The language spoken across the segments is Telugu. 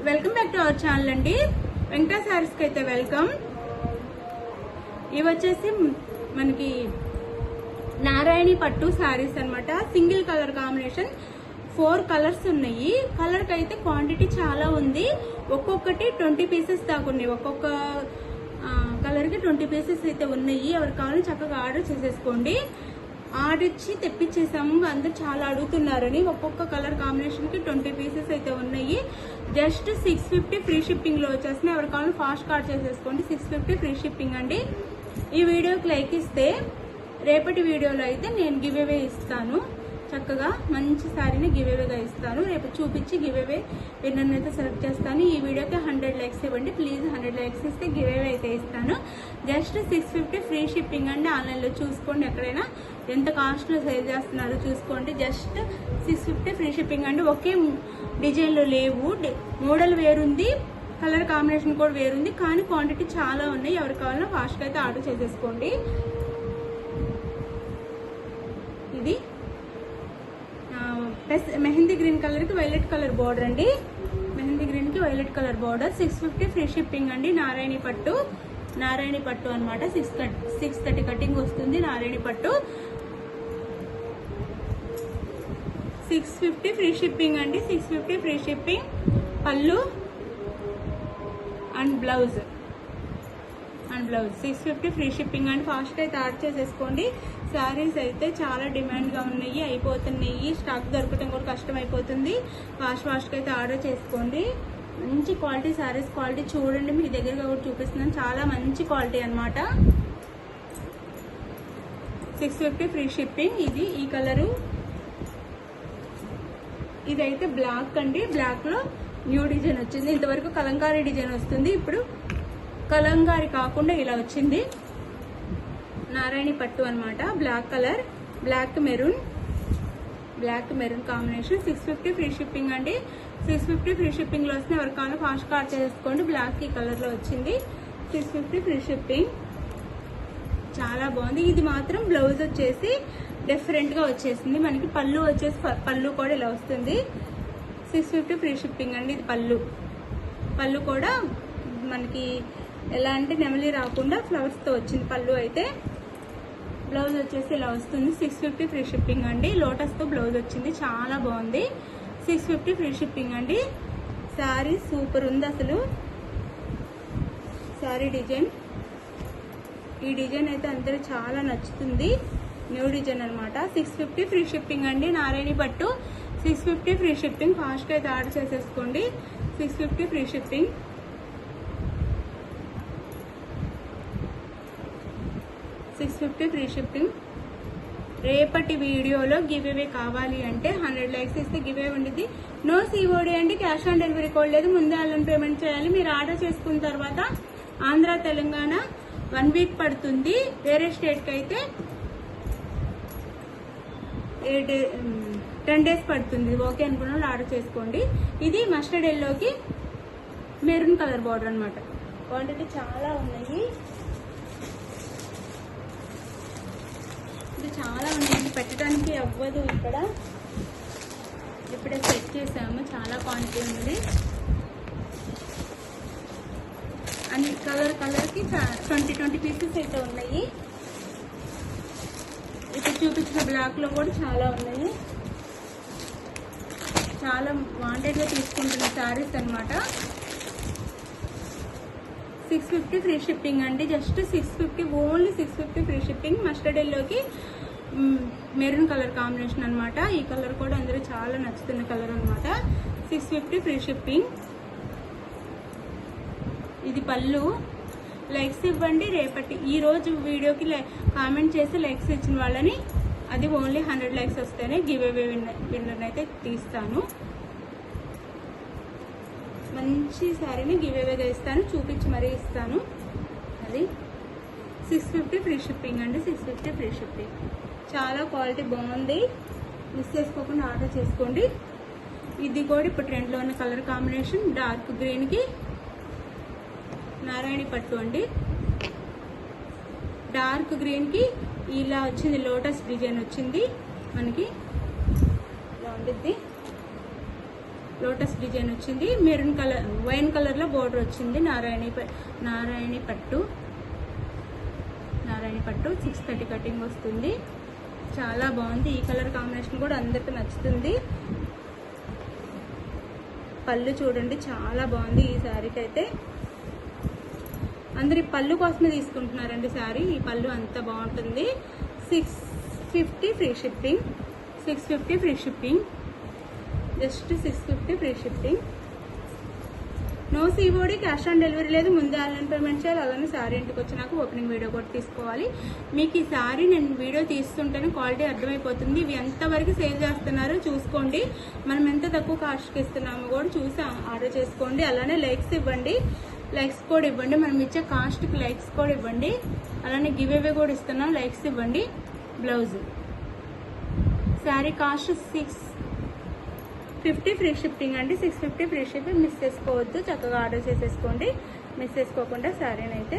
Welcome back to our channel అండి. వెంకటా సారీస్ కి అయితే వెల్కమ్. ఇవి వచ్చేసి మనకి నారాయణి పట్టు సారీస్ అన్నమాట. సింగిల్ కలర్ కాంబినేషన్, 4 కలర్స్ ఉన్నాయి. కలర్ కి అయితే క్వాంటిటీ చాలా ఉంది. ఒక్కొక్కటి 20 పీసెస్ దాకా ఉన్నాయి. ఒక్కొక్క కలర్ కి 20 పీసెస్ అయితే ఉన్నాయి. ఎవరికి కావాలో చక్కగా ఆర్డర్ చేసేసుకోండి. ఆర్డర్ ఇచ్చి తెప్పించేసాము. అందరు చాలా అడుగుతున్నారని. ఒక్కొక్క కలర్ కాంబినేషన్ కి 20 పీసెస్ అయితే ఉన్నాయి. జస్ట్ 650 ఫ్రీ షిప్పింగ్ లో వచ్చేస్తున్నాయి. ఎవరి కావాలో ఫాస్ట్ కార్డ్ చేసేసుకోండి. 650 ఫ్రీ షిప్పింగ్ అండి. ఈ వీడియోకి లైక్ ఇస్తే రేపటి వీడియోలో అయితే నేను గివ్ అవే ఇస్తాను. చక్కగా మంచి శారీని గివ్ అవేగా ఇస్తాను. రేపు చూపించి గివ్ అవే విన్నర్ని అయితే సెలెక్ట్ చేస్తాను. ఈ వీడియోకి 100 లైక్స్ ఇవ్వండి ప్లీజ్. 100 లైక్స్ ఇస్తే గివ్ అవే అయితే ఇస్తాను. జస్ట్ 650 ఫ్రీ షిప్పింగ్ అండి. ఆన్లైన్లో చూసుకోండి. ఎక్కడైనా ఎంత కాస్ట్లో సేల్ చేస్తున్నారో చూసుకోండి. జస్ట్ 650 ఫ్రీ షిప్పింగ్ అండి. ఒకే డిజైన్లో లేవు, మోడల్ వేరుంది, కలర్ కాంబినేషన్ కూడా వేరుంది, కానీ క్వాంటిటీ చాలా ఉన్నాయి. ఎవరికి కావాలో ఫాస్ట్గా అయితే ఆర్డర్ చేసేసుకోండి. ఇది మెహందీ గ్రీన్ కలర్ కి వైలెట్ కలర్ బోర్డర్ అండి. మెహందీ గ్రీన్ కి violet colour border. 650 free shipping అండి. నారాయణి పట్టు అనమాట. 630 కటింగ్ వస్తుంది. నారాయణి పట్టు 650 ఫ్రీ షిప్పింగ్ అండి. 650 ఫ్రీ షిప్పింగ్. పళ్ళు and blouse 650 free shipping and fast అయితే ఆర్డర్ చేసేసుకోండి. శారీస్ అయితే చాలా డిమాండ్ గా ఉన్నాయి, అయిపోతున్నాయి. స్టాక్ దొరకటం కూడా కష్టం అయిపోతుంది. ఫాస్ట్ అయితే ఆర్డర్ చేసుకోండి. మంచి క్వాలిటీ శారీస్, క్వాలిటీ చూడండి. మీ దగ్గరగా కూడా చూపిస్తున్నాను. చాలా మంచి క్వాలిటీ అనమాట. 650 ఫ్రీ షిప్పింగ్. ఇది ఈ కలరు. ఇదైతే బ్లాక్ అండి. బ్లాక్ లో న్యూ డిజైన్ వచ్చింది. ఇంతవరకు కలంకారీ డిజైన్ వస్తుంది, ఇప్పుడు కలంకారీ కాకుండా ఇలా వచ్చింది. నారాయణి పట్టు అనమాట. Black colour, black maroon combination. 650 free shipping అండి. 650 ఫ్రీ షిప్పింగ్ లో వస్తుంది. ఎవరికి కావాలో ఫాస్ట్ కార్డ్ చేసుకోండి. బ్లాక్ ఈ కలర్ లో వచ్చింది. 650 ఫ్రీ షిప్పింగ్. చాలా బాగుంది. ఇది మాత్రం బ్లౌజ్ వచ్చేసి డిఫరెంట్ గా వచ్చేసింది మనకి. పళ్ళు వచ్చేసి పళ్ళు కూడా ఇలా వస్తుంది. 650 ఫ్రీ షిప్పింగ్ అండి. ఇది పళ్ళు కూడా మనకి ఎలా అంటే నెమలి రాకుండా ఫ్లవర్స్ తో వచ్చింది పళ్ళు అయితే. బ్లౌజ్ వచ్చేసి ఇలా వస్తుంది. 650 ఫ్రీ షిప్పింగ్ అండి. లోటస్ తో బ్లౌజ్ వచ్చింది. చాలా బాగుంది. 650 ఫ్రీ షిప్పింగ్ అండి. శారీ సూపర్ ఉంది అసలు. శారీ డిజైన్, ఈ డిజైన్ అయితే అందరూ చాలా నచ్చుతుంది. న్యూ డిజైన్ అనమాట. 650 ఫ్రీ షిప్పింగ్ అండి. నారాయణి పట్టు 650 ఫ్రీ షిప్పింగ్. ఫాస్ట్ అయితే ఆర్డర్ చేసేసుకోండి. 650 ఫ్రీ షిప్పింగ్. 650 free shipping. రేపటి వీడియోలో గివ్ అవే కావాలి అంటే 100 లైక్స్ ఇస్తే గివ్ అవే ఉండేది. నో సిఓడి అండి. క్యాష్ ఆన్ డెలివరీ కోడ్ లేదు. ముందే ఆన్లైన్ పేమెంట్ చేయాలి. మీరు ఆర్డర్ చేసుకున్న తర్వాత ఆంధ్ర తెలంగాణ 1 వీక్ పడుతుంది. వేరే స్టేట్కి అయితే 10 డేస్ పడుతుంది. ఓకే అనుకున్న వాళ్ళు ఆర్డర్ చేసుకోండి. ఇది మస్టర్డ్ ఎల్లోకి మెరూన్ కలర్ బార్డర్ అనమాట. క్వాంటిటీ చాలా ఉన్నాయి. చాలా ఉన్నాయి, పెట్టడానికి అవ్వదు. ఇక్కడ ఇప్పుడే సెట్ చేసాము. చాలా క్వాంటిటీ ఉంది. అన్ని కలర్కి 20 పీసెస్ అయితే ఉన్నాయి. ఇప్పుడు చూపించిన బ్లాక్ లో కూడా చాలా ఉన్నాయి. చాలా వాంటెడ్గా తీసుకుంటున్న శారీస్ అనమాట. 650 ఫ్రీ షిప్పింగ్ అండి. Just 650, only 650 free shipping. Mustard ఎల్లోకి మెరూన్ కలర్ కాంబినేషన్ అనమాట. ఈ కలర్ కూడా అందరూ చాలా నచ్చుతున్న కలర్ అనమాట. 650 ఫ్రీ షిప్పింగ్. ఇది పళ్ళు. లైక్స్ ఇవ్వండి. రేపటి ఈ రోజు వీడియోకి కామెంట్ చేసి లైక్స్ ఇచ్చిన వాళ్ళని, అది ఓన్లీ 100 లైక్స్ వస్తేనే గివ్ అవే విన్నర్ అయితే తీస్తాను. మంచి శారీని గివ్ అవేగా ఇస్తాను. చూపించి మరీ ఇస్తాను. అది 650 ఫ్రీ షిప్పింగ్ అండి. 650 ఫ్రీ షిప్పింగ్. చాలా క్వాలిటీ బాగుంది. మిస్ చేసుకోకుండా ఆర్డర్ చేసుకోండి. ఇది కూడా ఇప్పుడు ట్రెండ్లో ఉన్న కలర్ కాంబినేషన్. డార్క్ గ్రీన్కి నారాయణి పట్టు అండి. డార్క్ గ్రీన్కి ఇలా వచ్చింది. లోటస్ డిజైన్ వచ్చింది మనకి. ఇలా ఉండిద్ది. లోటస్ డిజైన్ వచ్చింది, మెరూన్ కలర్ వైన్ కలర్లో బోర్డర్ వచ్చింది. నారాయణి పట్టు 630 కటింగ్ వస్తుంది. చాలా బాగుంది. ఈ కలర్ కాంబినేషన్ కూడా అందరికీ నచ్చుతుంది. పళ్ళు చూడండి చాలా బాగుంది. ఈ శారీకి అయితే అందరు పళ్ళు కోసమే తీసుకుంటున్నారండి శారీ. ఈ పళ్ళు అంత బాగుంటుంది. 650 free shipping, 650 free shipping, just 650 free shipping. No COD, cash on delivery లేదు. ముందే ఆన్లైన్ పేమెంట్ చేయాలి. అలానే శారీ ఇంటికి వచ్చినాక ఓపెనింగ్ వీడియో కూడా తీసుకోవాలి. మీకు ఈ శారీ నేను వీడియో తీస్తుంటేనే క్వాలిటీ అర్థమైపోతుంది. ఇవి ఎంతవరకు సేల్ చేస్తున్నారో చూసుకోండి. మనం ఎంత తక్కువ కాస్ట్కి ఇస్తున్నామో కూడా చూసి ఆర్డర్ చేసుకోండి. అలానే లైక్స్ ఇవ్వండి, లైక్స్ కూడా ఇవ్వండి. మనం ఇచ్చే కాస్ట్కి లైక్స్ కూడా ఇవ్వండి. అలానే గివ్ అవే కూడా ఇస్తున్నాం, లైక్స్ ఇవ్వండి. Blouse sari cost 650 free shipping అండి. 650 ఫ్రీ షిప్పింగ్. మిస్ చేసుకోవద్దు, చక్కగా ఆర్డర్ చేసేసుకోండి. మిస్ చేసుకోకుండా శారీని అయితే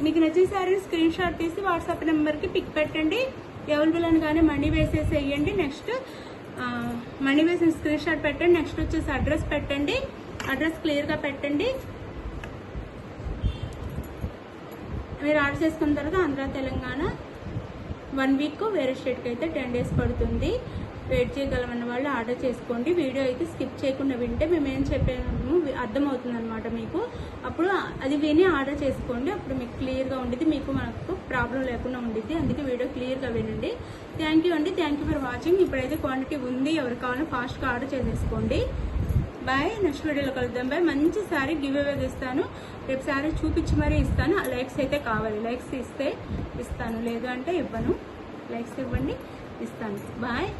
మీకు నచ్చిన శారీని స్క్రీన్ షాట్ తీసి వాట్సాప్ నెంబర్కి పిక్ పెట్టండి. అవైలబుల్ అనగానే మనీ వేసేసి వేయండి. నెక్స్ట్ మనీ వేసిన స్క్రీన్ షాట్ పెట్టండి. నెక్స్ట్ వచ్చేసి అడ్రస్ పెట్టండి. అడ్రస్ క్లియర్గా పెట్టండి. మీరు ఆర్డర్ చేసుకున్న తర్వాత ఆంధ్ర తెలంగాణ 1 వీక్, వేరే స్టేట్కి అయితే 10 డేస్ పడుతుంది. వెయిట్ చేయగలమన్న వాళ్ళు ఆర్డర్ చేసుకోండి. వీడియో అయితే స్కిప్ చేయకుండా వింటే మేము ఏం చెప్పాము అర్థమవుతుంది అనమాట మీకు. అప్పుడు అది విని ఆర్డర్ చేసుకోండి. అప్పుడు మీకు క్లియర్గా ఉండిద్ది, మీకు మనకు ప్రాబ్లం లేకుండా ఉండిద్ది. అందుకే వీడియో క్లియర్గా వినండి. థ్యాంక్ యూ అండి. Thank you for watching. ఇప్పుడైతే క్వాంటిటీ ఉంది, ఎవరు కావాలో ఫాస్ట్గా ఆర్డర్ చేసేసుకోండి. బాయ్. నెక్స్ట్ వీడియోలో కలుద్దాం. బాయ్. మంచి శారీ గివ్ అవే ఇస్తాను. రేపు శారీ చూపించి మరీ ఇస్తాను. లైక్స్ అయితే కావాలి. లైక్స్ ఇస్తే ఇస్తాను, లేదు అంటే ఇవ్వను. లైక్స్ ఇవ్వండి, ఇస్తాను. బాయ్.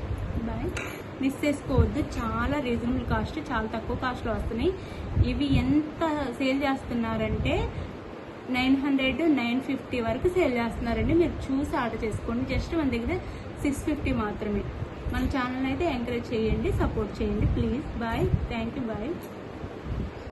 మిస్ చేసుకోవద్దు. చాలా రీజనబుల్ కాస్ట్, చాలా తక్కువ కాస్ట్లో వస్తున్నాయి. ఇవి ఎంత సేల్ చేస్తున్నారంటే 900, 950 వరకు సేల్ చేస్తున్నారండి. మీరు చూసి ఆర్డర్ చేసుకోండి. జస్ట్ మన దగ్గర 650 మాత్రమే. మన ఛానల్ అయితే ఎంకరేజ్ చేయండి, సపోర్ట్ చేయండి please. Bye. Thank you. Bye.